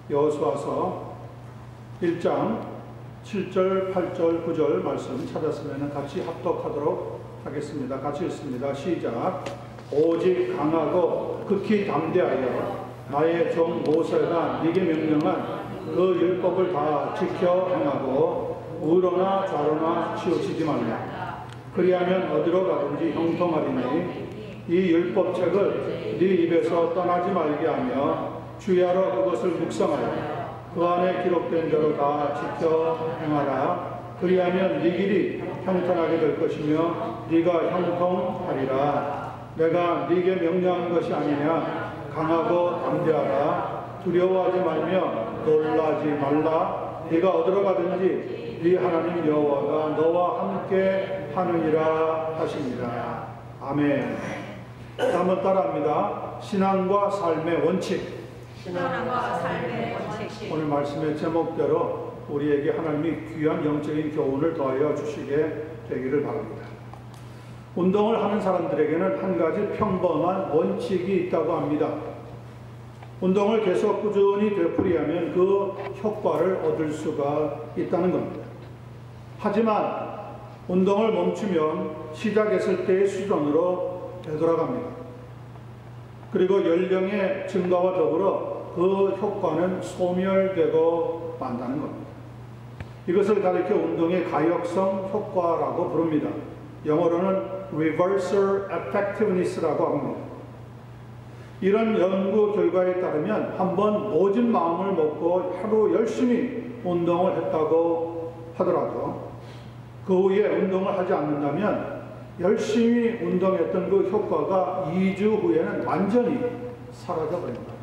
여호수아서 1장 7절, 8절, 9절 말씀 찾았으면 같이 합독하도록 하겠습니다. 같이 읽습니다. 시작. 오직 강하고 극히 담대하여 나의 종 모세가 네게 명령한 그 율법을 다 지켜 행하고 우로나 좌로나 치우치지 말라. 그리하면 어디로 가든지 형통하리니 이 율법책을 네 입에서 떠나지 말게 하며 주야로 그것을 묵상하여 그 안에 기록된 대로 다 지켜 행하라. 그리하면 네 길이 형통하게 될 것이며 네가 형통하리라. 내가 네게 명령한 것이 아니냐. 강하고 담대하라. 두려워하지 말며 놀라지 말라. 네가 어디로 가든지 네 하나님 여호와가 너와 함께 하느니라 하시니라. 아멘. 한번 따라합니다. 신앙과 삶의 원칙. 신앙과 삶의 원칙. 오늘 말씀의 제목대로 우리에게 하나님이 귀한 영적인 교훈을 더하여 주시게 되기를 바랍니다. 운동을 하는 사람들에게는 한 가지 평범한 원칙이 있다고 합니다. 운동을 계속 꾸준히 되풀이하면 그 효과를 얻을 수가 있다는 겁니다. 하지만 운동을 멈추면 시작했을 때의 수준으로 되돌아갑니다. 그리고 연령의 증가와 더불어 그 효과는 소멸되고 만다는 겁니다. 이것을 가리켜 운동의 가역성 효과라고 부릅니다. 영어로는 reversal effectiveness라고 합니다. 이런 연구 결과에 따르면 한번 모진 마음을 먹고 하루 열심히 운동을 했다고 하더라도 그 후에 운동을 하지 않는다면 열심히 운동했던 그 효과가 2주 후에는 완전히 사라져버립니다.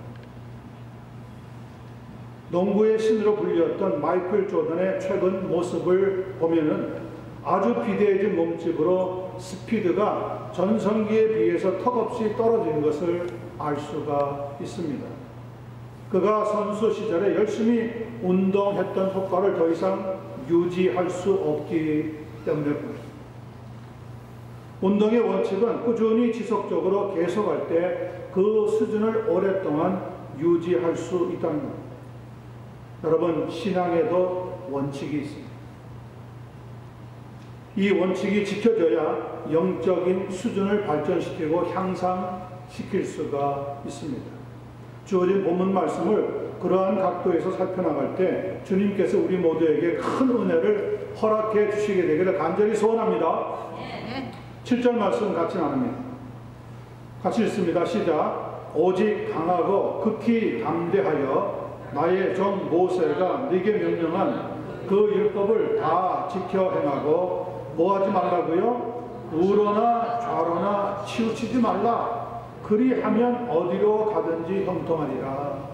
농구의 신으로 불렸던 마이클 조던의 최근 모습을 보면은 아주 비대해진 몸집으로 스피드가 전성기에 비해서 턱없이 떨어진 것을 알 수가 있습니다. 그가 선수 시절에 열심히 운동했던 효과를 더 이상 유지할 수 없기 때문입니다. 운동의 원칙은 꾸준히 지속적으로 계속할 때 그 수준을 오랫동안 유지할 수 있다는 겁니다. 여러분, 신앙에도 원칙이 있습니다. 이 원칙이 지켜져야 영적인 수준을 발전시키고 향상시킬 수가 있습니다. 주어진 본문 말씀을 그러한 각도에서 살펴나갈 때 주님께서 우리 모두에게 큰 은혜를 허락해 주시게 되기를 간절히 소원합니다. 7절 말씀 같이 나눕니다. 같이 읽습니다. 시작. 오직 강하고 극히 담대하여 나의 종 모세가 네게 명령한 그 율법을 다 지켜 행하고 뭐하지 말라고요? 우로나 좌로나 치우치지 말라. 그리하면 어디로 가든지 형통하리라.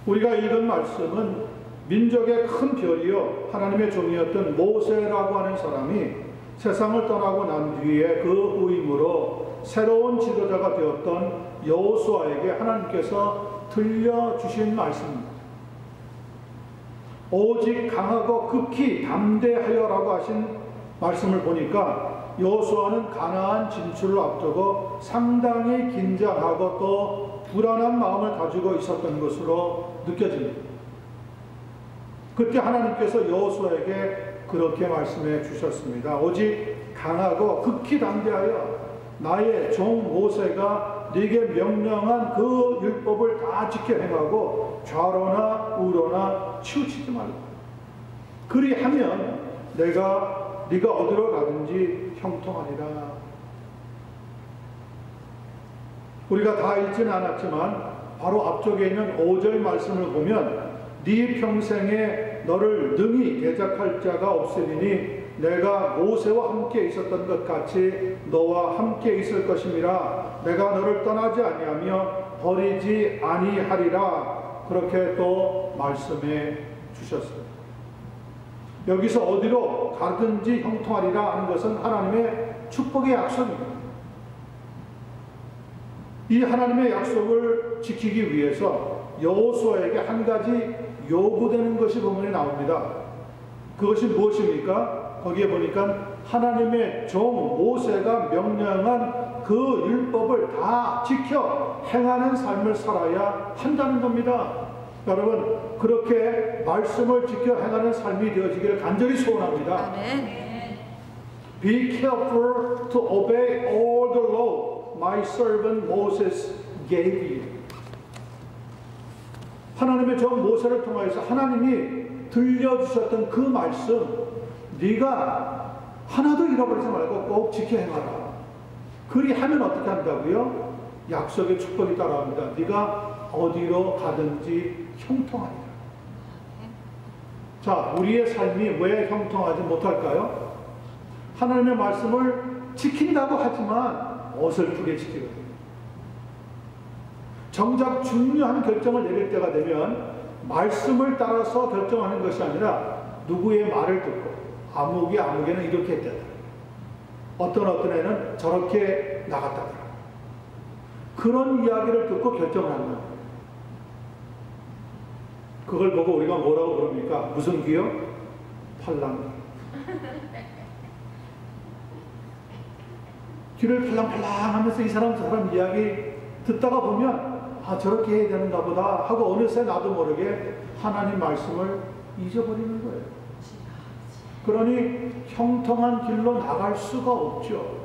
우리가 읽은 말씀은 민족의 큰 별이요 하나님의 종이었던 모세라고 하는 사람이 세상을 떠나고 난 뒤에 그 후임으로 새로운 지도자가 되었던 여호수아에게 하나님께서 들려주신 말씀입니다. 오직 강하고 극히 담대하여라고 하신 말씀을 보니까 여호수아는 가나안 진출을 앞두고 상당히 긴장하고 또 불안한 마음을 가지고 있었던 것으로 느껴집니다. 그때 하나님께서 여호수아에게 그렇게 말씀해 주셨습니다. 오직 강하고 극히 담대하여 나의 종 모세가 네게 명령한 그 율법을 다 지켜 행하고 좌로나 우로나 치우치지 말라. 그리하면 네가 어디로 가든지 형통하리라. 우리가 다 읽지는 않았지만 바로 앞쪽에 있는 5절 말씀을 보면 네 평생에 너를 능히 대적할 자가 없으리니 내가 모세와 함께 있었던 것 같이 너와 함께 있을 것임이라. 내가 너를 떠나지 아니하며 버리지 아니하리라. 그렇게 또 말씀해 주셨어요. 여기서 어디로 가든지 형통하리라 하는 것은 하나님의 축복의 약속입니다. 이 하나님의 약속을 지키기 위해서 여호수아에게 한 가지 요구되는 것이 본문에 나옵니다. 그것이 무엇입니까? 거기에 보니까 하나님의 종 모세가 명령한 그 율법을 다 지켜 행하는 삶을 살아야 한다는 겁니다. 여러분, 그렇게 말씀을 지켜 행하는 삶이 되어지기를 간절히 소원합니다. Be careful to obey all the law my servant Moses gave you. 하나님의 종 모세를 통하여서 하나님이 들려주셨던 그 말씀, 네가 하나도 잃어버리지 말고 꼭 지켜 행하라. 그리하면 어떻게 한다고요? 약속의 축복이 따라옵니다. 네가 어디로 가든지 형통하리라. 자, 우리의 삶이 왜 형통하지 못할까요? 하나님의 말씀을 지킨다고 하지만 어설프게 지키거든요. 정작 중요한 결정을 내릴 때가 되면 말씀을 따라서 결정하는 것이 아니라 누구의 말을 듣고 아무개는 이렇게 했다더라. 어떤 애는 저렇게 나갔다더라. 그런 이야기를 듣고 결정을 하는 거예요. 그걸 보고 우리가 뭐라고 그럽니까? 무슨 귀요? 팔랑귀. 귀를 팔랑팔랑 하면서 이 사람 저 사람 이야기 듣다가 보면 아, 저렇게 해야 되는가 보다 하고 어느새 나도 모르게 하나님 말씀을 잊어버리는 거예요. 그러니 형통한 길로 나갈 수가 없죠.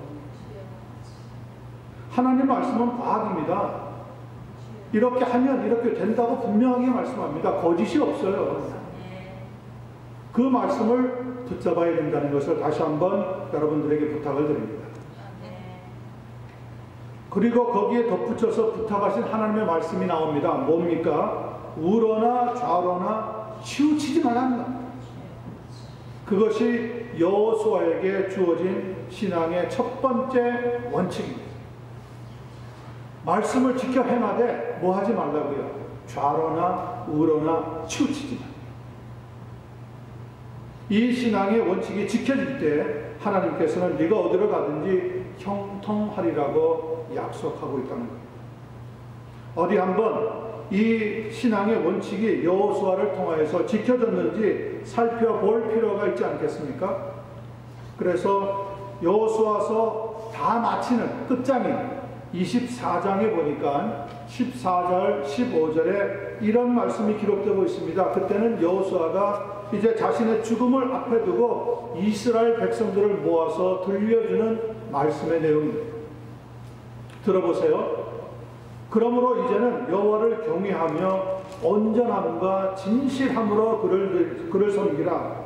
하나님 말씀은 과학입니다. 이렇게 하면 이렇게 된다고 분명하게 말씀합니다. 거짓이 없어요. 그 말씀을 붙잡아야 된다는 것을 다시 한번 여러분들에게 부탁을 드립니다. 그리고 거기에 덧붙여서 부탁하신 하나님의 말씀이 나옵니다. 뭡니까? 우러나 좌로나 치우치지 말라는 겁니다. 그것이 여호수아에게 주어진 신앙의 첫 번째 원칙입니다. 말씀을 지켜 행하되 뭐 하지 말라고요? 좌로나 우로나 치우치지 말라. 이 신앙의 원칙이 지켜질 때 하나님께서는 네가 어디로 가든지 형통하리라고 약속하고 있다는 겁니다. 어디 한번 이 신앙의 원칙이 여호수아를 통하여서 지켜졌는지 살펴볼 필요가 있지 않겠습니까? 그래서 여호수아서 다 마치는 끝장인 24장에 보니까 14절, 15절에 이런 말씀이 기록되고 있습니다. 그때는 여호수아가 이제 자신의 죽음을 앞에 두고 이스라엘 백성들을 모아서 들려주는 말씀의 내용입니다. 들어보세요. 그러므로 이제는 여호와를 경외하며 온전함과 진실함으로 그를 섬기라.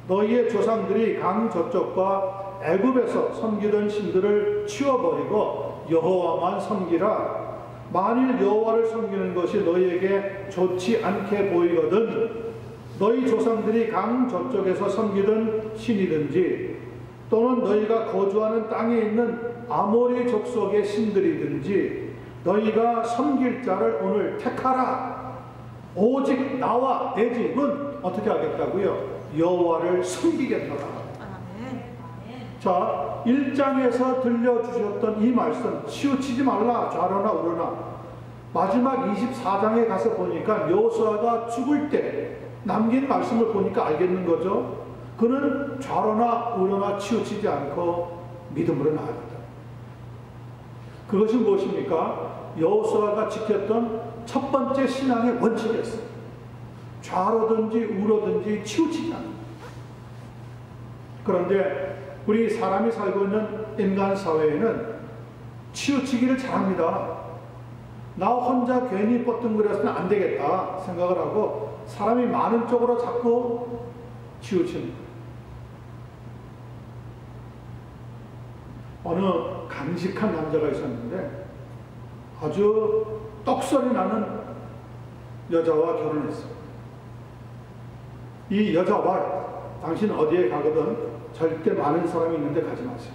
너희의 조상들이 강 저쪽과 애굽에서 섬기던 신들을 치워버리고 여호와만 섬기라. 만일 여호와를 섬기는 것이 너희에게 좋지 않게 보이거든 너희 조상들이 강 저쪽에서 섬기던 신이든지 또는 너희가 거주하는 땅에 있는 아모리 족속의 신들이든지 너희가 섬길 자를 오늘 택하라. 오직 나와 내 집은 어떻게 하겠다고요? 여호와를 섬기겠노라. 자, 1장에서 들려주셨던 이 말씀 치우치지 말라 좌로나 우로나 마지막 24장에 가서 보니까 여호수아가 죽을 때 남긴 말씀을 보니까 알겠는 거죠. 그는 좌로나 우로나 치우치지 않고 믿음으로 나아간다. 그것이 무엇입니까? 여호수아가 지켰던 첫 번째 신앙의 원칙이었어요. 좌로든지 우로든지 치우치지 않는다. 그런데 우리 사람이 살고 있는 인간 사회에는 치우치기를 잘합니다. 나 혼자 괜히 뻗뚱거려서는 안 되겠다 생각을 하고 사람이 많은 쪽으로 자꾸 치우칩니다. 어느 간직한 남자가 있었는데 아주 떡소리 나는 여자와 결혼했어요. 이 여자와 당신 어디에 가거든 절대 많은 사람이 있는데 가지 마세요.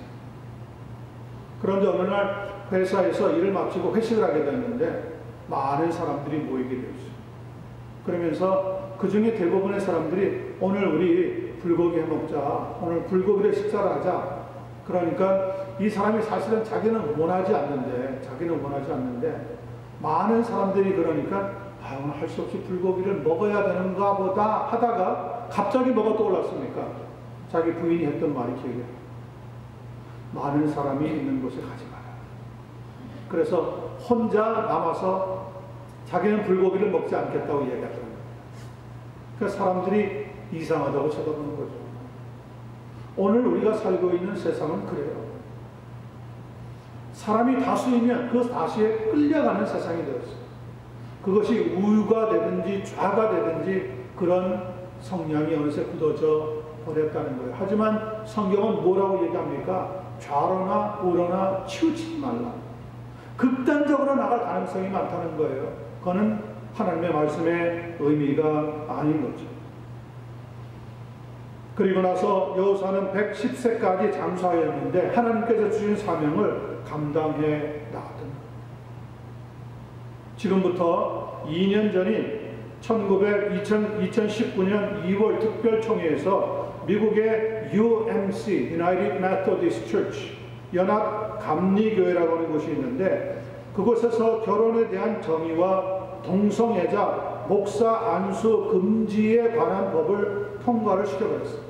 그런데 어느 날 회사에서 일을 마치고 회식을 하게 됐는데 많은 사람들이 모이게 되었어요. 그러면서 그 중에 대부분의 사람들이 오늘 우리 불고기 해 먹자. 오늘 불고기를 식사를 하자. 그러니까 이 사람이 사실은 자기는 원하지 않는데 많은 사람들이 그러니까 오늘 할 수 없이 불고기를 먹어야 되는가 보다 하다가 갑자기 뭐가 떠올랐습니까? 자기 부인이 했던 말이 기억이 나요. 많은 사람이 있는 곳에 가지 마라. 그래서 혼자 남아서 자기는 불고기를 먹지 않겠다고 얘기하더라고요. 그러니까 사람들이 이상하다고 쳐다보는 거죠. 오늘 우리가 살고 있는 세상은 그래요. 사람이 다수이면 그 다수에 끌려가는 세상이 되었어요. 그것이 우유가 되든지 좌가 되든지 그런 성향이 어느새 굳어져 버렸다는 거예요. 하지만 성경은 뭐라고 얘기합니까? 좌로나 우로나 치우치지 말라. 극단적으로 나갈 가능성이 많다는 거예요. 그거는 하나님의 말씀의 의미가 아닌 거죠. 그리고 나서 여호사는 110세까지 장수하였는데 하나님께서 주신 사명을 감당해 나갔던 거예요. 지금부터 2년 전인 2019년 2월 특별총회에서 미국의 UMC, United Methodist Church, 연합 감리교회라고 하는 곳이 있는데 그곳에서 결혼에 대한 정의와 동성애자, 목사 안수 금지에 관한 법을 통과를 시켜버렸어요.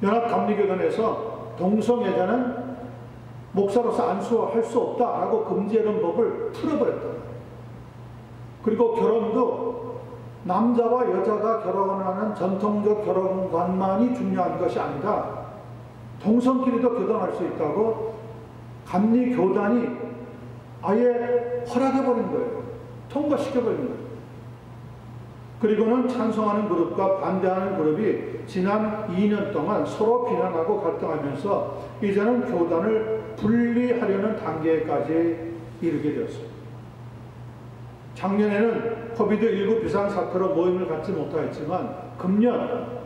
연합 감리교단에서 동성애자는 목사로서 안수할 수 없다라고 금지하는 법을 풀어버렸다. 그리고 결혼도 남자와 여자가 결혼하는 전통적 결혼관만이 중요한 것이 아니라 동성끼리도 결혼할 수 있다고 감리교단이 아예 허락해버린 거예요. 통과시켜버린 거예요. 그리고는 찬성하는 그룹과 반대하는 그룹이 지난 2년 동안 서로 비난하고 갈등하면서 이제는 교단을 분리하려는 단계까지 이르게 되었습니다. 작년에는 코비드19 비상사태로 모임을 갖지 못하였지만 금년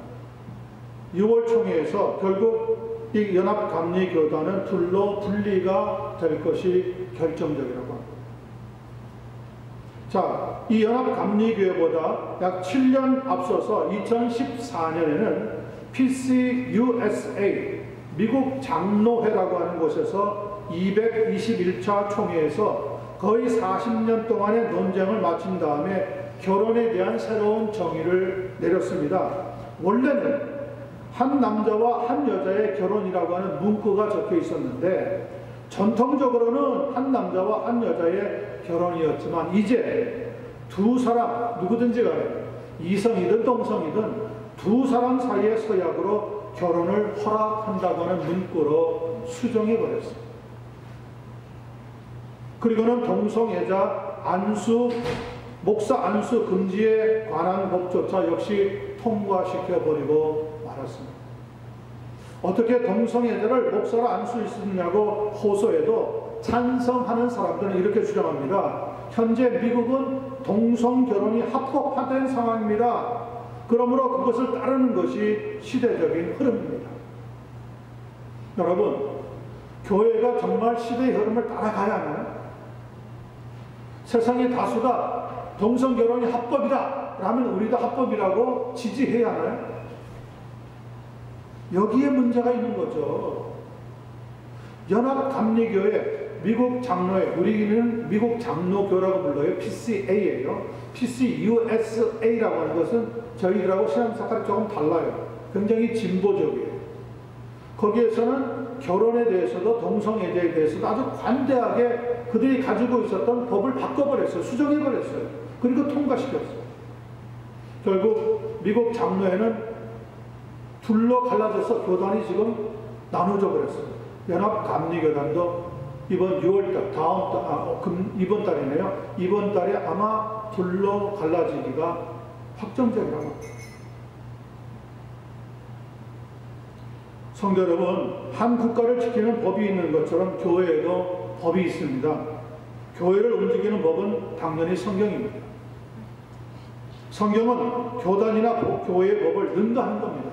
6월 총회에서 결국 이 연합감리교단은 둘로 분리가 될 것이 결정적이라고 합니다. 자, 이 연합감리교회보다 약 7년 앞서서 2014년에는 PCUSA 미국 장로회라고 하는 곳에서 221차 총회에서 거의 40년 동안의 논쟁을 마친 다음에 결혼에 대한 새로운 정의를 내렸습니다. 원래는 한 남자와 한 여자의 결혼이라고 하는 문구가 적혀 있었는데 전통적으로는 한 남자와 한 여자의 결혼이었지만 이제 두 사람 누구든지 간에 이성이든 동성이든 두 사람 사이의 서약으로 결혼을 허락한다고 하는 문구로 수정해버렸습니다. 그리고는 동성애자 안수, 목사 안수 금지에 관한 법조차 역시 통과시켜버리고 말았습니다. 어떻게 동성애자를 목사로 안수할 수 있느냐고 호소해도 찬성하는 사람들은 이렇게 주장합니다. 현재 미국은 동성결혼이 합법화된 상황입니다. 그러므로 그것을 따르는 것이 시대적인 흐름입니다. 여러분, 교회가 정말 시대의 흐름을 따라가야 하나요? 세상의 다수가 동성결혼이 합법이다 라면 우리도 합법이라고 지지해야 하나요? 여기에 문제가 있는 거죠. 연합감리교회 미국 장로회, 우리는 미국 장로교라고 불러요. PCA예요. PCUSA라고 하는 것은 저희들하고 신앙사깔이 조금 달라요. 굉장히 진보적이에요. 거기에서는 결혼에 대해서도 동성애자에 대해서도 아주 관대하게 그들이 가지고 있었던 법을 바꿔버렸어요. 수정해버렸어요. 그리고 통과시켰어요. 결국 미국 장로회는 둘로 갈라져서 교단이 지금 나눠져 버렸어요. 연합감리교단도 이번 6월달, 이번 달이네요. 이번 달에 아마 둘로 갈라지기가 확정적이라고 합니다. 성도 여러분, 한 국가를 지키는 법이 있는 것처럼 교회에도 법이 있습니다. 교회를 움직이는 법은 당연히 성경입니다. 성경은 교단이나 교회의 법을 능가한 겁니다.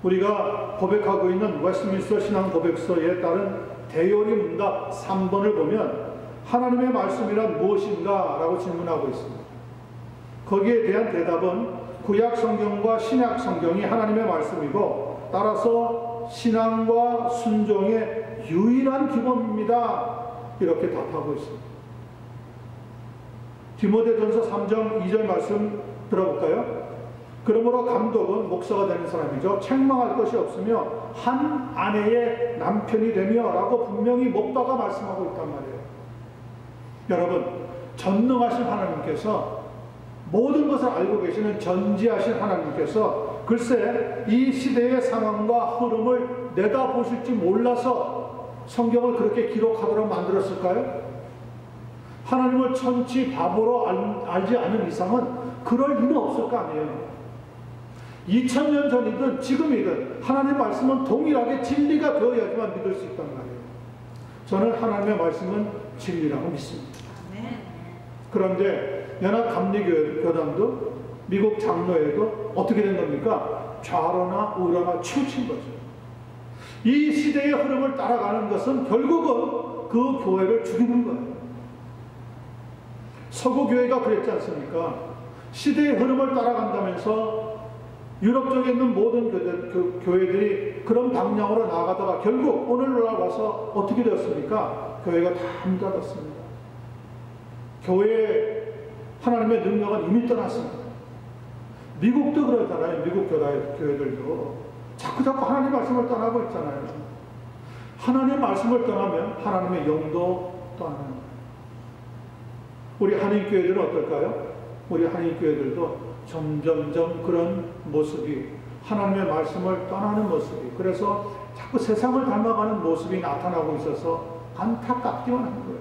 우리가 고백하고 있는 웨스트민스터 신앙 고백서에 따른 대요리 문답 3번을 보면 하나님의 말씀이란 무엇인가? 라고 질문하고 있습니다. 거기에 대한 대답은 구약 성경과 신약 성경이 하나님의 말씀이고 따라서 신앙과 순종의 유일한 기본입니다. 이렇게 답하고 있습니다. 디모데전서 3장 2절 말씀 들어볼까요? 그러므로 감독은 목사가 되는 사람이죠. 책망할 것이 없으며 한 아내의 남편이 되며 라고 분명히 못 박아 말씀하고 있단 말이에요. 여러분, 전능하신 하나님께서, 모든 것을 알고 계시는 전지하신 하나님께서 글쎄 이 시대의 상황과 흐름을 내다보실지 몰라서 성경을 그렇게 기록하도록 만들었을까요? 하나님을 천치 바보로 알지 않은 이상은 그럴 리는 없을 거 아니에요. 2000년 전이든 지금이든 하나님의 말씀은 동일하게 진리가 되어야지만 믿을 수 있단 말이에요. 저는 하나님의 말씀은 진리라고 믿습니다. 그런데 연합감리교단도 미국 장로회도 어떻게 된 겁니까? 좌로나 우로나 치우친 거죠. 이 시대의 흐름을 따라가는 것은 결국은 그 교회를 죽이는 거예요. 서구교회가 그랬지 않습니까? 시대의 흐름을 따라간다면서 유럽 쪽에 있는 모든 교회들이 그런 방향으로 나아가다가 결국 오늘날 와서 어떻게 되었습니까? 교회가 다 문 닫았습니다. 교회의 하나님의 능력은 이미 떠났습니다. 미국도 그러잖아요. 미국 교회들도 자꾸 하나님의 말씀을 떠나고 있잖아요. 하나님의 말씀을 떠나면 하나님의 영도 떠나는 거예요. 우리 한인교회들은 어떨까요? 우리 한인교회들도 점점점 그런 모습이, 하나님의 말씀을 떠나는 모습이, 그래서 자꾸 세상을 닮아가는 모습이 나타나고 있어서 안타깝기만 한 거예요.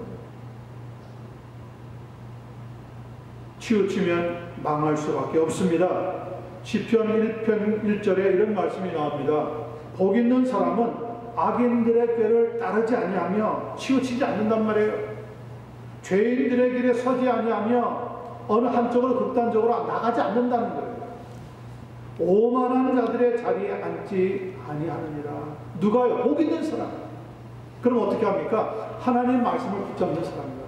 치우치면 망할 수밖에 없습니다. 시편 1편 1절에 이런 말씀이 나옵니다. 복 있는 사람은 악인들의 꾀를 따르지 아니하며 치우치지 않는단 말이에요. 죄인들의 길에 서지 아니하며 어느 한쪽으로 극단적으로 나가지 않는다는 거예요. 오만한 자들의 자리에 앉지 아니하느니라. 누가요? 복 있는 사람. 그럼 어떻게 합니까? 하나님의 말씀을 붙잡는 사람입니다.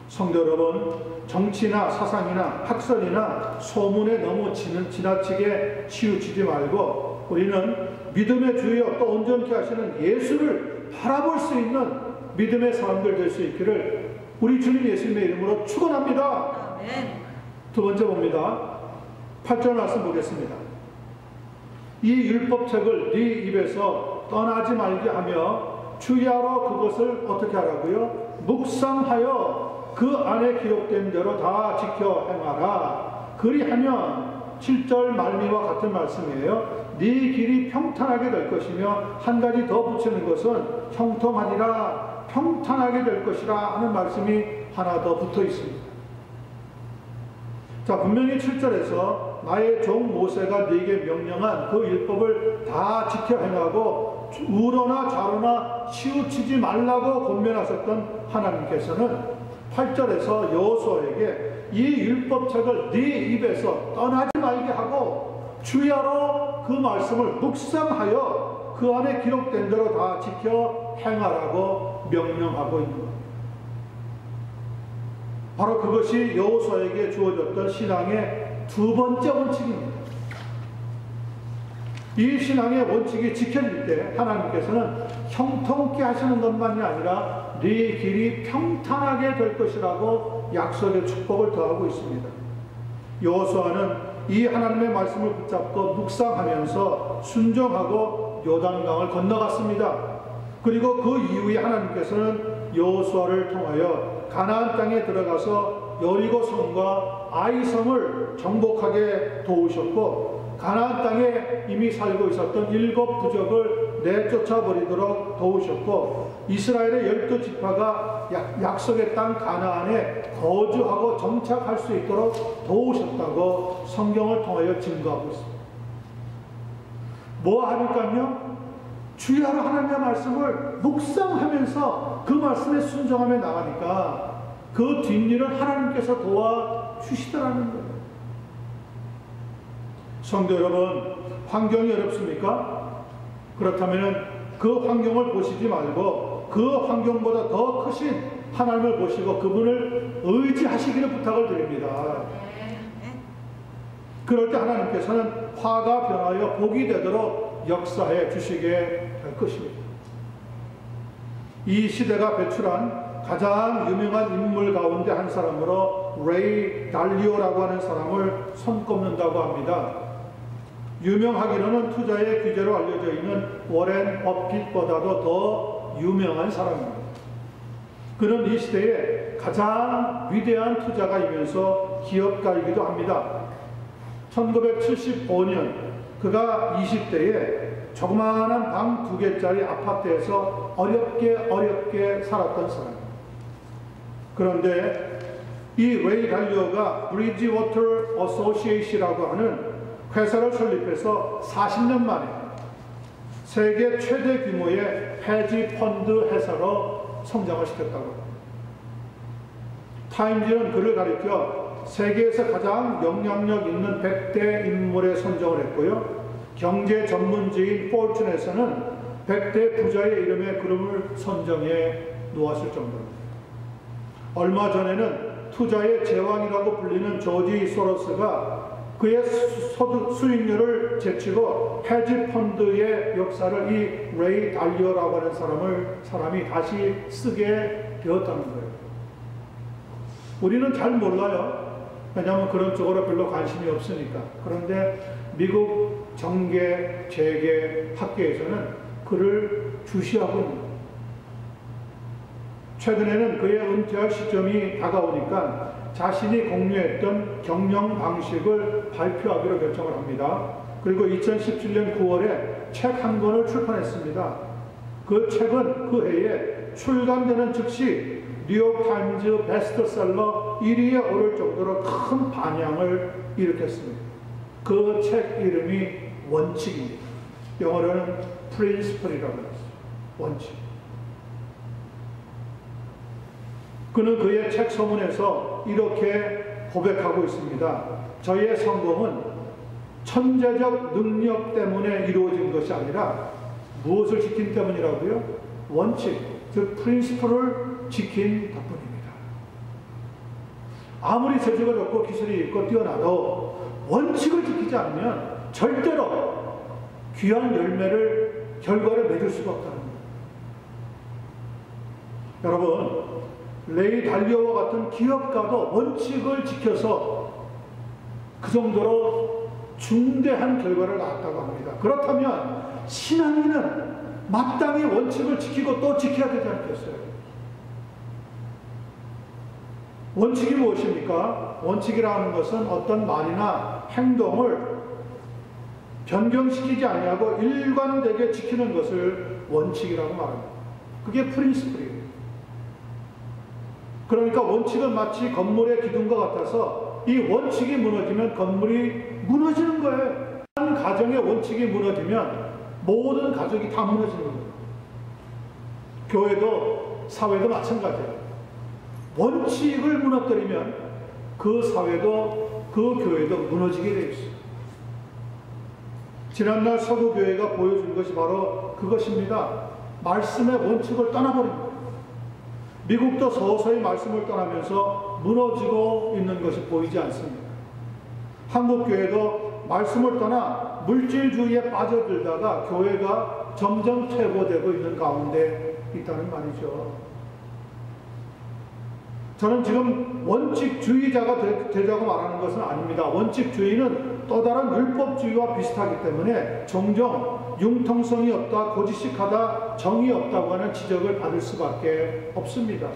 성도 여러분, 정치나 사상이나 학설이나 소문에 너무 지나치게 치우치지 말고 우리는 믿음의 주여 또 온전케 하시는 예수를 바라볼 수 있는 믿음의 사람들 될 수 있기를 우리 주님 예수님의 이름으로 축원합니다. 두 번째 봅니다. 8절 말씀 보겠습니다. 이 율법책을 네 입에서 떠나지 말게 하며 주야로 그것을 어떻게 하라고요? 묵상하여 그 안에 기록된 대로 다 지켜 행하라. 그리하면 7절 말미와 같은 말씀이에요. 네 길이 평탄하게 될 것이며 한 가지 더 붙이는 것은 형통하니라 평탄하게 될 것이라 하는 말씀이 하나 더 붙어 있습니다. 자, 분명히 7절에서 나의 종 모세가 네게 명령한 그 율법을 다 지켜 행하고 우로나 좌로나 치우치지 말라고 권면하셨던 하나님께서는 8절에서 여호수아에게 이 율법책을 네 입에서 떠나지 말게 하고 주야로 그 말씀을 묵상하여 그 안에 기록된 대로 다 지켜 행하라고 명령하고 있는 겁니다. 바로 그것이 여호수아에게 주어졌던 신앙의 두 번째 원칙입니다. 이 신앙의 원칙이 지켜질 때 하나님께서는 형통케 하시는 것만이 아니라 네 길이 평탄하게 될 것이라고 약속의 축복을 더하고 있습니다. 여호수아는 이 하나님의 말씀을 붙잡고 묵상하면서 순종하고 요단강을 건너갔습니다. 그리고 그 이후에 하나님께서는 여호수아를 통하여 가나안 땅에 들어가서 여리고 성과 아이 성을 정복하게 도우셨고 가나안 땅에 이미 살고 있었던 7 부족을 내쫓아 버리도록 도우셨고 이스라엘의 12지파가 약속의 땅 가나안에 거주하고 정착할 수 있도록 도우셨다고 성경을 통하여 증거하고 있습니다. 뭐 하니까요? 주야로 하나님의 말씀을 묵상하면서 그 말씀에 순종하며 나가니까 그 뒷일을 하나님께서 도와주시더라는 거예요. 성도 여러분, 환경이 어렵습니까? 그렇다면 그 환경을 보시지 말고 그 환경보다 더 크신 하나님을 보시고 그분을 의지하시기를 부탁을 드립니다. 그럴 때 하나님께서는 화가 변하여 복이 되도록 역사해 주시게 될 것입니다. 이 시대가 배출한 가장 유명한 인물 가운데 한 사람으로 레이 달리오라고 하는 사람을 손꼽는다고 합니다. 유명하기로는 투자의 귀재로 알려져 있는 워렌 버핏보다도 더 유명한 사람입니다. 그는 이 시대에 가장 위대한 투자가이면서 기업가이기도 합니다. 1975년 그가 20대에 조그마한 방 2개짜리 아파트에서 어렵게 살았던 사람입니다. 그런데 이 레이 달리오가 브리지워터 어소시에이션이라고 하는 회사를 설립해서 40년 만에 세계 최대 규모의 헤지 펀드 회사로 성장을 시켰다고 합니다. 타임즈는 그를 가리켜 세계에서 가장 영향력 있는 100대 인물에 선정을 했고요. 경제 전문지인 포춘에서는 100대 부자의 이름에 그름을 선정해 놓았을 정도입니다. 얼마 전에는 투자의 제왕이라고 불리는 조지 소로스가 그의 수익률을 제치고 헤지 펀드의 역사를 이 레이 달리오라고 하는 사람이 다시 쓰게 되었다는 거예요. 우리는 잘 몰라요. 왜냐하면 그런 쪽으로 별로 관심이 없으니까. 그런데 미국 정계, 재계, 학계에서는 그를 주시하고 있는 거예요. 최근에는 그의 은퇴할 시점이 다가오니까 자신이 공유했던 경영 방식을 발표하기로 결정을 합니다. 그리고 2017년 9월에 책 한 권을 출판했습니다. 그 책은 그 해에 출간되는 즉시 뉴욕타임즈 베스트셀러 1위에 오를 정도로 큰 반향을 일으켰습니다. 그 책 이름이 원칙입니다. 영어로는 프린시플이라고 했어요. 원칙. 그는 그의 책 서문에서 이렇게 고백하고 있습니다. 저희의 성공은 천재적 능력 때문에 이루어진 것이 아니라 무엇을 지킨 때문이라고요? 원칙, 즉 프린시플을 지킨 덕분입니다. 아무리 재주가 좋고 기술이 있고 뛰어나도 원칙을 지키지 않으면 절대로 귀한 결과를 맺을 수가 없다는 거예요. 여러분, 레이 달리오와 같은 기업가도 원칙을 지켜서 그 정도로 중대한 결과를 낳았다고 합니다. 그렇다면 신앙인은 마땅히 원칙을 지키고 또 지켜야 되지 않겠어요? 원칙이 무엇입니까? 원칙이라는 것은 어떤 말이나 행동을 변경시키지 아니하고 일관되게 지키는 것을 원칙이라고 말합니다. 그게 프린시플이에요. 그러니까 원칙은 마치 건물의 기둥과 같아서 이 원칙이 무너지면 건물이 무너지는 거예요. 한 가정의 원칙이 무너지면 모든 가족이 다 무너지는 거예요. 교회도 사회도 마찬가지예요. 원칙을 무너뜨리면 그 사회도 그 교회도 무너지게 되어 있어요. 지난날 서구교회가 보여준 것이 바로 그것입니다. 말씀의 원칙을 떠나버린 거예요. 미국도 서서히 말씀을 떠나면서 무너지고 있는 것이 보이지 않습니다. 한국교회도 말씀을 떠나 물질주의에 빠져들다가 교회가 점점 퇴보되고 있는 가운데 있다는 말이죠. 저는 지금 원칙주의자가 되자고 말하는 것은 아닙니다. 원칙주의는 또 다른 율법주의와 비슷하기 때문에 종종 융통성이 없다, 고지식하다, 정의 없다고 하는 지적을 받을 수밖에 없습니다.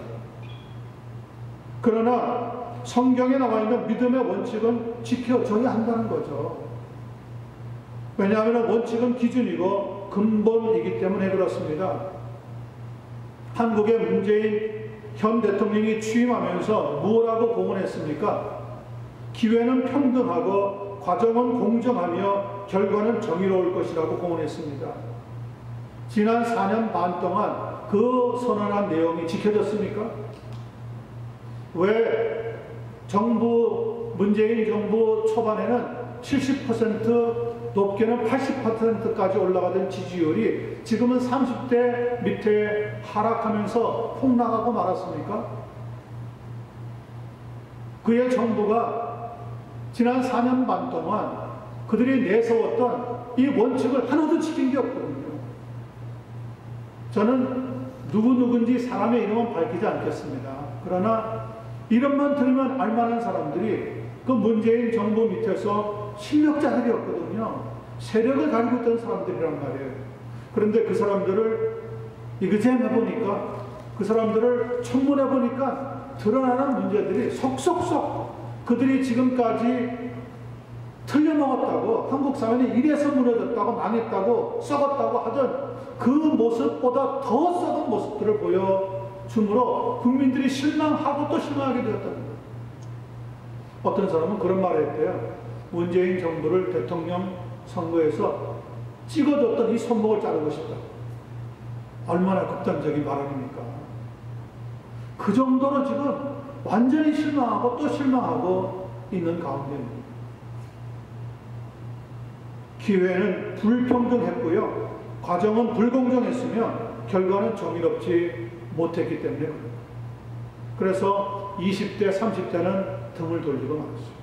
그러나 성경에 나와 있는 믿음의 원칙은 지켜져야 한다는 거죠. 왜냐하면 원칙은 기준이고 근본이기 때문에 그렇습니다. 한국의 문재인 현 대통령이 취임하면서 뭐라고 공언했습니까? 기회는 평등하고 과정은 공정하며 결과는 정의로울 것이라고 공언했습니다. 지난 4년 반 동안 그 선언한 내용이 지켜졌습니까? 왜 문재인 정부 초반에는 70% 높게는 80%까지 올라가던 지지율이 지금은 30대 밑에 하락하면서 폭락하고 말았습니까? 그의 정부가 지난 4년 반 동안 그들이 내세웠던 이 원칙을 하나도 지킨 게 없거든요. 저는 누구누군지 사람의 이름은 밝히지 않겠습니다. 그러나 이름만 들으면 알만한 사람들이 그 문재인 정부 밑에서 실력자들이었거든요. 세력을 가지고 있던 사람들이란 말이에요. 그런데 그 사람들을 이그잼 해보니까, 그 사람들을 청문해보니까 드러나는 문제들이 속속속 그들이 지금까지 틀려먹었다고, 한국 사회는 이래서 무너졌다고, 망했다고, 썩었다고 하던 그 모습보다 더 썩은 모습들을 보여주므로 국민들이 실망하고 또 실망하게 되었다는 거예요. 어떤 사람은 그런 말을 했대요. 문재인 정부를 대통령 선거에서 찍어줬던 이 손목을 자르고 싶다. 얼마나 극단적인 발언입니까? 그 정도로 지금 완전히 실망하고 또 실망하고 있는 가운데입니다. 기회는 불평등했고요. 과정은 불공정했으며 결과는 정의롭지 못했기 때문에 그렇습니다. 그래서 20대, 30대는 등을 돌리고 말았어요.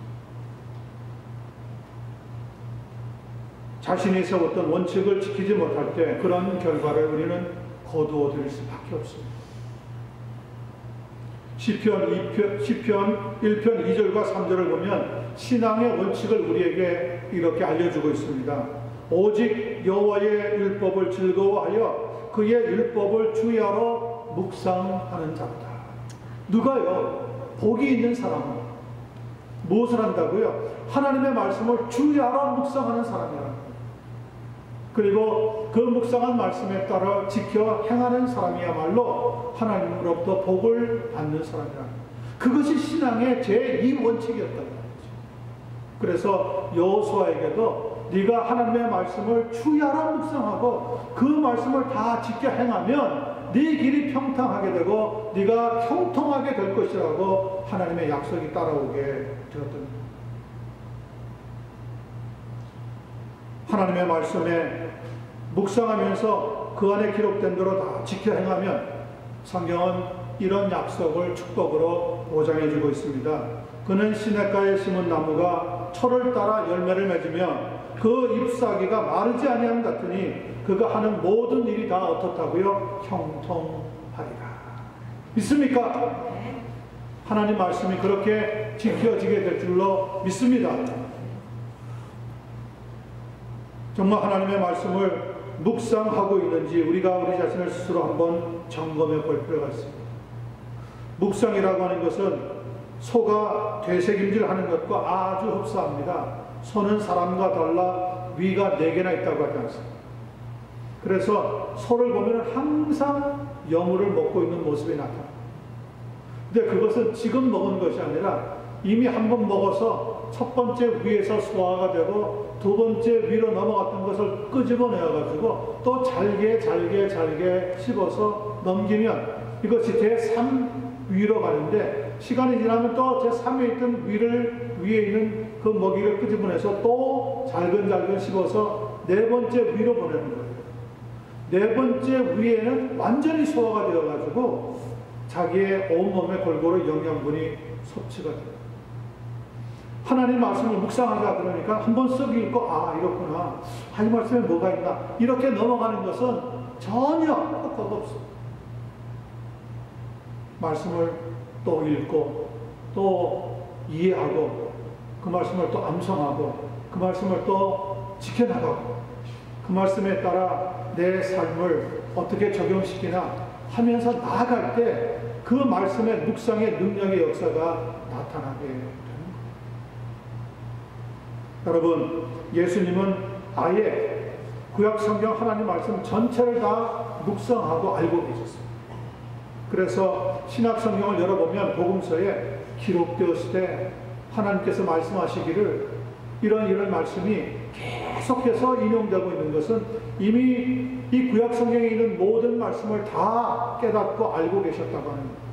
자신이 세웠던 원칙을 지키지 못할 때 그런 결과를 우리는 거두어 들일 수밖에 없습니다. 시편 1편 2절과 3절을 보면 신앙의 원칙을 우리에게 이렇게 알려주고 있습니다. 오직 여호와의 율법을 즐거워하여 그의 율법을 주야로 묵상하는 자다. 누가요? 복이 있는 사람은 무엇을 한다고요? 하나님의 말씀을 주야로 묵상하는 사람이라는 거예요. 그리고 그 묵상한 말씀에 따라 지켜 행하는 사람이야말로 하나님으로부터 복을 받는 사람이라는 거예요. 그것이 신앙의 제2원칙이었다는 거죠. 그래서 여호수아에게도 네가 하나님의 말씀을 주야로 묵상하고 그 말씀을 다 지켜 행하면 네 길이 평탄하게 되고 네가 형통하게 될 것이라고 하나님의 약속이 따라오게 되었던 거예요. 하나님의 말씀에 묵상하면서 그 안에 기록된 대로 다 지켜 행하면 성경은 이런 약속을 축복으로 보장해주고 있습니다. 그는 시냇가에 심은 나무가 철을 따라 열매를 맺으며 그 잎사귀가 마르지 아니함 같으니 그가 하는 모든 일이 다 어떻다고요? 형통하리라. 믿습니까? 하나님 말씀이 그렇게 지켜지게 될 줄로 믿습니다. 정말 하나님의 말씀을 묵상하고 있는지 우리가 우리 자신을 스스로 한번 점검해 볼 필요가 있습니다. 묵상이라고 하는 것은 소가 되새김질하는 것과 아주 흡사합니다. 소는 사람과 달라 위가 4개나 있다고 하지 않습니다. 그래서 소를 보면 항상 여물을 먹고 있는 모습이 나타납니다. 근데 그것은 지금 먹은 것이 아니라 이미 한 번 먹어서 첫 번째 위에서 소화가 되고 두 번째 위로 넘어갔던 것을 끄집어내어가지고 또 잘게 씹어서 넘기면 이것이 제3위로 가는데 시간이 지나면 또 제3위에 있던 위에 있는 그 먹이를 끄집어내서 또 잘근 씹어서 4번째 위로 보내는 거예요. 4번째 위에는 완전히 소화가 되어가지고 자기의 온몸에 골고루 영양분이 섭취가 돼요. 하나님 말씀을 묵상하자 그러니까 한번 쓱 읽고 이렇구나. 이 말씀에 뭐가 있나. 이렇게 넘어가는 것은 전혀 효과가 없습니다. 말씀을 또 읽고 또 이해하고 그 말씀을 또 암송하고 그 말씀을 또 지켜나가고 그 말씀에 따라 내 삶을 어떻게 적용시키나 하면서 나아갈 때 그 말씀의 묵상의 능력의 역사가 나타나게 됩니다. 여러분, 예수님은 아예 구약 성경 하나님 말씀 전체를 다 묵상하고 알고 계셨습니다. 그래서 신약 성경을 열어보면 복음서에 기록되었을 때 하나님께서 말씀하시기를 이런 말씀이 계속해서 인용되고 있는 것은 이미 이 구약 성경에 있는 모든 말씀을 다 깨닫고 알고 계셨다고 하는 거예요.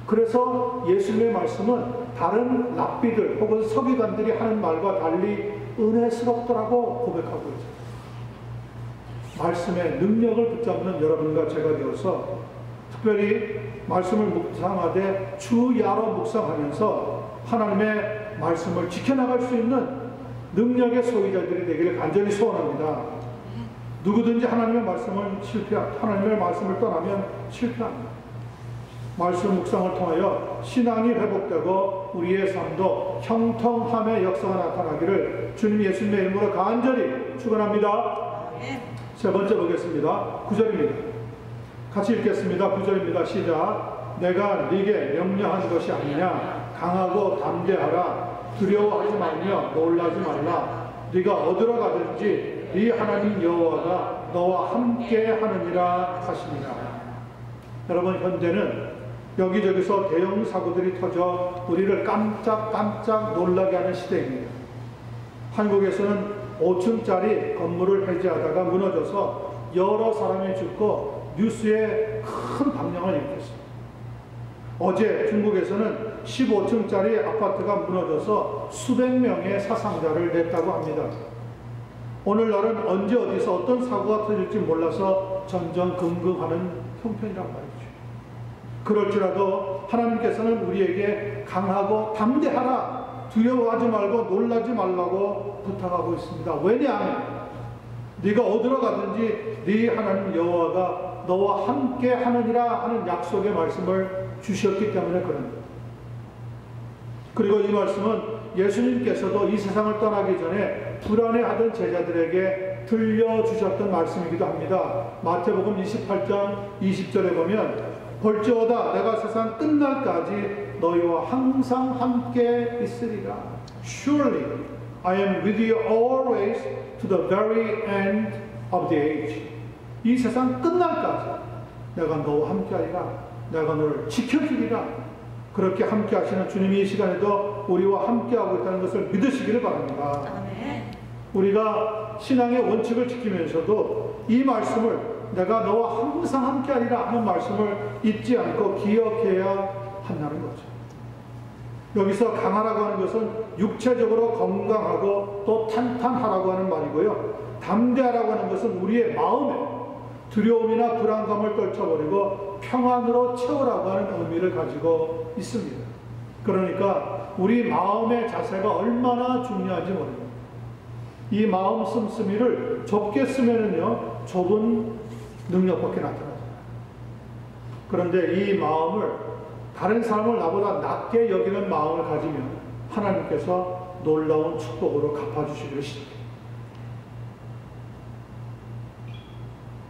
그래서 예수님의 말씀은 다른 랍비들 혹은 서기관들이 하는 말과 달리 은혜스럽더라고 고백하고 있어요. 말씀의 능력을 붙잡는 여러분과 제가 되어서 특별히 말씀을 묵상하되 주야로 묵상하면서 하나님의 말씀을 지켜나갈 수 있는 능력의 소유자들이 되기를 간절히 소원합니다. 누구든지 하나님의 말씀을 떠나면 실패합니다. 말씀 묵상을 통하여 신앙이 회복되고 우리의 삶도 형통함의 역사가 나타나기를 주님 예수님의 이름으로 간절히 축원합니다. 세 번째 보겠습니다. 9절입니다. 같이 읽겠습니다. 9절입니다. 시작. 내가 네게 명령한 것이 아니냐. 강하고 담대하라. 두려워하지 말며 놀라지 말라. 네가 어디로 가든지 네 하나님 여호와가 너와 함께 하느니라 하시니라. 여러분, 현대는 여기저기서 대형 사고들이 터져 우리를 깜짝 놀라게 하는 시대입니다. 한국에서는 5층짜리 건물을 해제하다가 무너져서 여러 사람이 죽고 뉴스에 큰 방향을 일으켰습니다. 어제 중국에서는 15층짜리 아파트가 무너져서 수백 명의 사상자를 냈다고 합니다. 오늘날은 언제 어디서 어떤 사고가 터질지 몰라서 전전긍긍하는 형편이란 말이죠. 그럴지라도 하나님께서는 우리에게 강하고 담대하라, 두려워하지 말고 놀라지 말라고 부탁하고 있습니다. 왜냐하면 네가 어디로 가든지 네 하나님 여호와가 너와 함께 하느니라 하는 약속의 말씀을 주셨기 때문에 그럽니다. 그리고 이 말씀은 예수님께서도 이 세상을 떠나기 전에 불안해하던 제자들에게 들려주셨던 말씀이기도 합니다. 마태복음 28장 20절에 보면 볼지어다 내가 세상 끝날까지 너희와 항상 함께 있으리라. Surely I am with you always to the very end of the age. 이 세상 끝날까지 내가 너와 함께하리라. 내가 너를 지켜주리라. 그렇게 함께 하시는 주님이 이 시간에도 우리와 함께하고 있다는 것을 믿으시기를 바랍니다. 우리가 신앙의 원칙을 지키면서도 이 말씀을 내가 너와 항상 함께하리라 하는 말씀을 잊지 않고 기억해야 한다는 거죠. 여기서 강하라고 하는 것은 육체적으로 건강하고 또 탄탄하라고 하는 말이고요. 담대하라고 하는 것은 우리의 마음에 두려움이나 불안감을 떨쳐버리고 평안으로 채우라고 하는 의미를 가지고 있습니다. 그러니까 우리 마음의 자세가 얼마나 중요한지 모릅니다. 이 마음 씀씀이를 좁게 쓰면은요, 좁은 능력밖에 나타나잖아요. 그런데 이 마음을 다른 사람을 나보다 낮게 여기는 마음을 가지면 하나님께서 놀라운 축복으로 갚아주시기를 시작해요.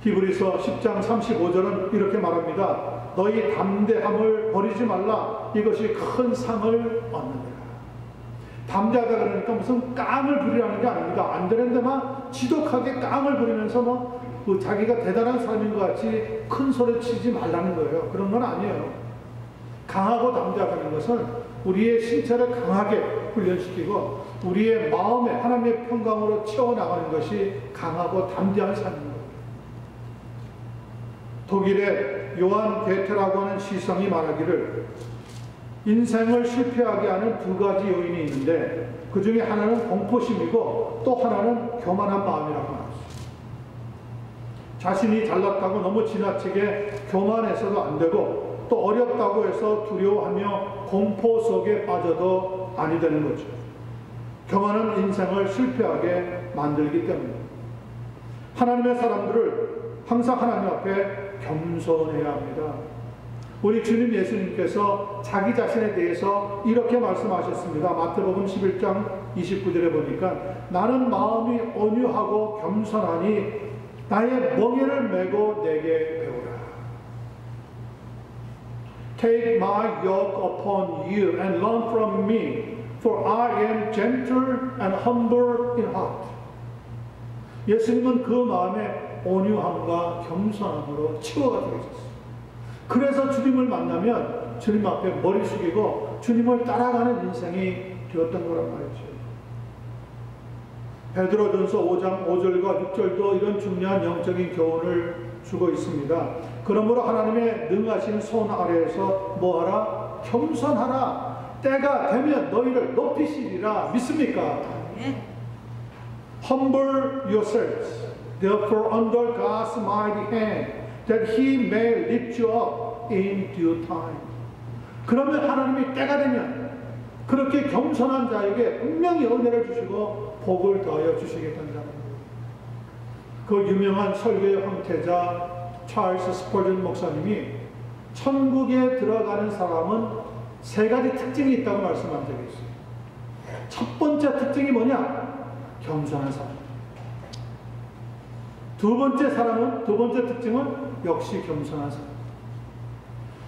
히브리서 10장 35절은 이렇게 말합니다. 너희 담대함을 버리지 말라. 이것이 큰 상을 얻느니라. 담대하다 그러니까 무슨 깡을 부리라는 게 아닙니다. 안 되는 데만 지독하게 깡을 부리면서 자기가 대단한 사람인 것 같이 큰 소리 치지 말라는 거예요. 그런 건 아니에요. 강하고 담대하다는 것은 우리의 신체를 강하게 훈련시키고 우리의 마음에 하나님의 평강으로 채워나가는 것이 강하고 담대한 삶입니다. 독일의 요한 게테라고 하는 시성이 말하기를 인생을 실패하게 하는 두 가지 요인이 있는데 그 중에 하나는 공포심이고 또 하나는 교만한 마음이라고 말합니다. 자신이 잘났다고 너무 지나치게 교만해서도 안 되고 또 어렵다고 해서 두려워하며 공포 속에 빠져도 아니 되는 거죠. 교만은 인생을 실패하게 만들기 때문입니다. 하나님의 사람들을 항상 하나님 앞에 겸손해야 합니다. 우리 주님 예수님께서 자기 자신에 대해서 이렇게 말씀하셨습니다. 마태복음 11장 29절에 보니까 나는 마음이 온유하고 겸손하니 나의 멍에를 메고 내게 배우라. Take my yoke upon you and learn from me, for I am gentle and humble in heart. 예수님은 그 마음에 온유함과 겸손함으로 치워가 되셨어요. 그래서 주님을 만나면 주님 앞에 머리 숙이고 주님을 따라가는 인생이 되었던 거란 말이죠. 베드로전서 5장 5절과 6절도 이런 중요한 영적인 교훈을 주고 있습니다. 그러므로 하나님의 능하신 손 아래에서 뭐하라? 겸손하라. 때가 되면 너희를 높이시리라. 믿습니까? Humble yourselves, therefore under God's mighty hand, that He may lift you up in due time. 그러면 하나님이 때가 되면 그렇게 겸손한 자에게 분명히 은혜를 주시고 복을 더하여 주시겠다는 거예요. 그 유명한 설교의 황태자 찰스 스펄전 목사님이 천국에 들어가는 사람은 세 가지 특징이 있다고 말씀한 적이 있어요. 첫 번째 특징이 뭐냐? 겸손한 사람. 두 번째 특징은 역시 겸손한 사람.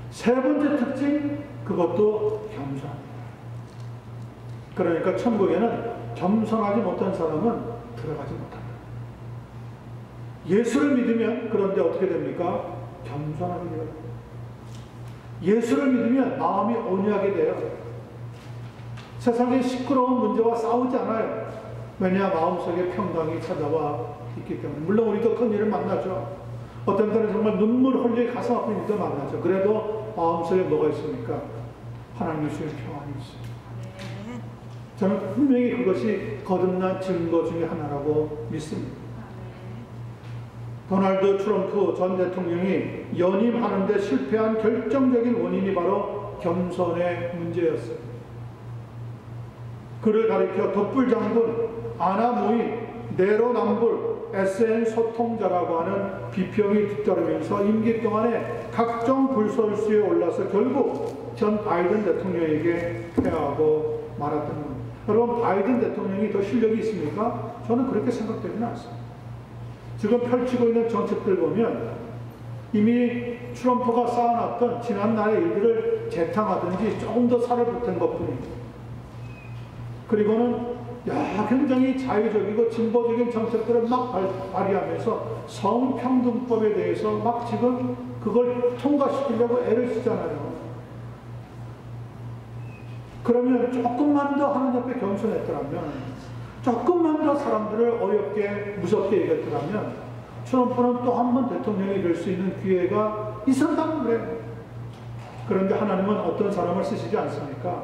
세 번째 특징, 그것도 겸손합니다. 그러니까 천국에는 겸손하지 못한 사람은 들어가지 못합니다. 예수를 믿으면 그런데 어떻게 됩니까? 겸손하게 돼요. 예수를 믿으면 마음이 온유하게 돼요. 세상의 시끄러운 문제와 싸우지 않아요. 왜냐? 마음속에 평강이 찾아와 있기 때문에. 물론 우리도 큰 일을 만나죠. 어떤 때는 정말 눈물 흘릴 가슴 아픈 일도 만나죠. 그래도 마음속에 뭐가 있습니까? 하나님의 주의 평안이 있습니다. 저는 분명히 그것이 거듭난 증거 중에 하나라고 믿습니다. 도널드 트럼프 전 대통령이 연임하는 데 실패한 결정적인 원인이 바로 겸손의 문제였어요. 그를 가리켜 덧불장군, 아나모인, 내로남불, SN 소통자라고 하는 비평이 뒤따르면서 임기 동안에 각종 불설수에 올라서 결국 전 바이든 대통령에게 패하고 말았던 겁니다. 여러분, 바이든 대통령이 더 실력이 있습니까? 저는 그렇게 생각되지는 않습니다. 지금 펼치고 있는 정책들 보면 이미 트럼프가 쌓아놨던 지난날의 일들을 재탕하든지 조금 더 살을 보탠 것뿐입니다. 그리고는 굉장히 자유적이고 진보적인 정책들을 막 발휘하면서 성평등법에 대해서 막 지금 그걸 통과시키려고 애를 쓰잖아요. 그러면 조금만 더 하나님 앞에 겸손했더라면, 조금만 더 사람들을 어렵게 무섭게 얘기했더라면 트럼프는 또 한 번 대통령이 될 수 있는 기회가 있었다는 거예요. 그런데 하나님은 어떤 사람을 쓰시지 않습니까?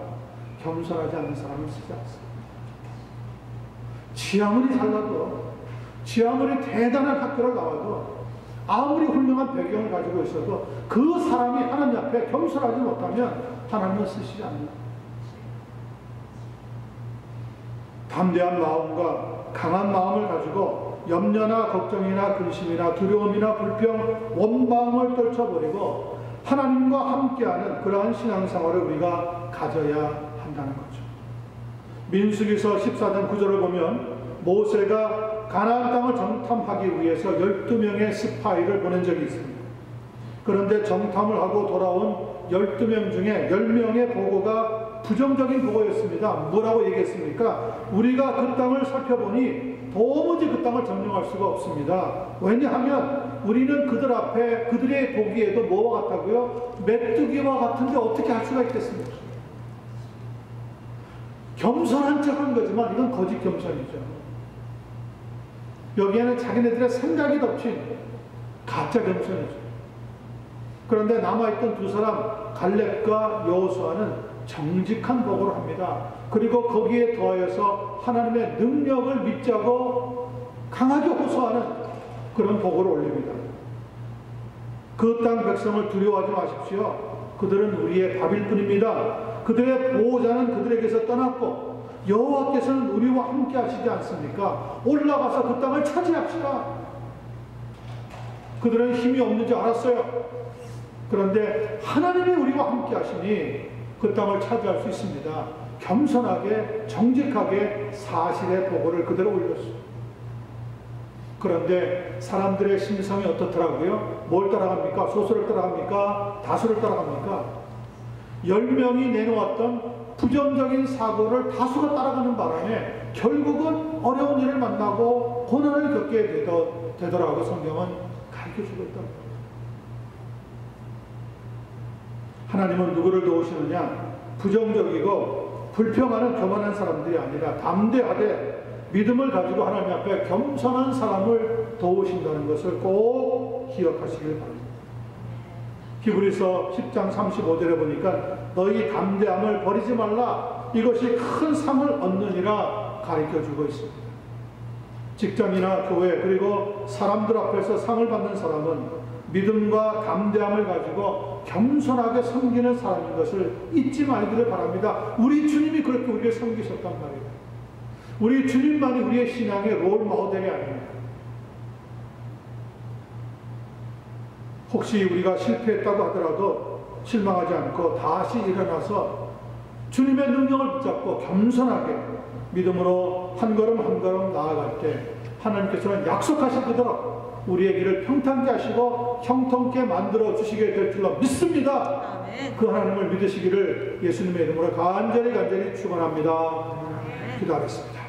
겸손하지 않는 사람을 쓰지 않습니다. 지 아무리 잘나도, 지 아무리 대단한 학교를 나와도, 아무리 훌륭한 배경을 가지고 있어도 그 사람이 하나님 앞에 겸손하지 못하면 하나님은 쓰시지 않는다. 담대한 마음과 강한 마음을 가지고 염려나 걱정이나 근심이나 두려움이나 불평, 원망을 떨쳐버리고 하나님과 함께하는 그러한 신앙생활을 우리가 가져야 한다는 거죠. 민수기서 14장 9절을 보면 모세가 가나안 땅을 정탐하기 위해서 12명의 스파이를 보낸 적이 있습니다. 그런데 정탐을 하고 돌아온 12명 중에 10명의 보고가 부정적인 보고였습니다. 뭐라고 얘기했습니까? 우리가 그 땅을 살펴보니 도무지 그 땅을 점령할 수가 없습니다. 왜냐하면 우리는 그들 앞에 그들의 보기에도 뭐와 같다고요? 메뚜기와 같은데 어떻게 할 수가 있겠습니까? 겸손한 척한 거지만 이건 거짓 겸손이죠. 여기에는 자기네들의 생각이 덮친 가짜 겸손이죠. 그런데 남아있던 두 사람 갈렙과 여호수아는 정직한 보고를 합니다. 그리고 거기에 더하여서 하나님의 능력을 믿자고 강하게 호소하는 그런 보고를 올립니다. 그 땅 백성을 두려워하지 마십시오. 그들은 우리의 밥일 뿐입니다. 그들의 보호자는 그들에게서 떠났고 여호와께서는 우리와 함께 하시지 않습니까? 올라가서 그 땅을 차지합시다. 그들은 힘이 없는 줄 알았어요. 그런데 하나님이 우리와 함께 하시니 그 땅을 차지할 수 있습니다. 겸손하게 정직하게 사실의 보고를 그대로 올렸습니다. 그런데 사람들의 심성이 어떻더라고요? 뭘 따라갑니까? 소수를 따라갑니까? 다수를 따라갑니까? 10명이 내놓았던 부정적인 사고를 다수가 따라가는 바람에 결국은 어려운 일을 만나고 고난을 겪게 되더라고 성경은 가르쳐주고 있답니다. 하나님은 누구를 도우시느냐? 부정적이고 불평하는 교만한 사람들이 아니라 담대하되 믿음을 가지고 하나님 앞에 겸손한 사람을 도우신다는 것을 꼭 기억하시길 바랍니다. 히브리서 10장 35절에 보니까 너희 담대함을 버리지 말라. 이것이 큰 상을 얻느니라 가르쳐주고 있습니다. 직장이나 교회 그리고 사람들 앞에서 상을 받는 사람은 믿음과 담대함을 가지고 겸손하게 섬기는 사람인 것을 잊지 말기를 바랍니다. 우리 주님이 그렇게 우리를 섬기셨단 말이에요. 우리 주님만이 우리의 신앙의 롤 모델이 아닙니다. 혹시 우리가 실패했다고 하더라도 실망하지 않고 다시 일어나서 주님의 능력을 붙잡고 겸손하게 믿음으로 한 걸음 한 걸음 나아갈 때 하나님께서는 약속하신 그대로 우리의 길을 평탄케 하시고 형통케 만들어 주시게 될 줄로 믿습니다. 아멘. 그 하나님을 믿으시기를 예수님의 이름으로 간절히 축원합니다. 기도하겠습니다.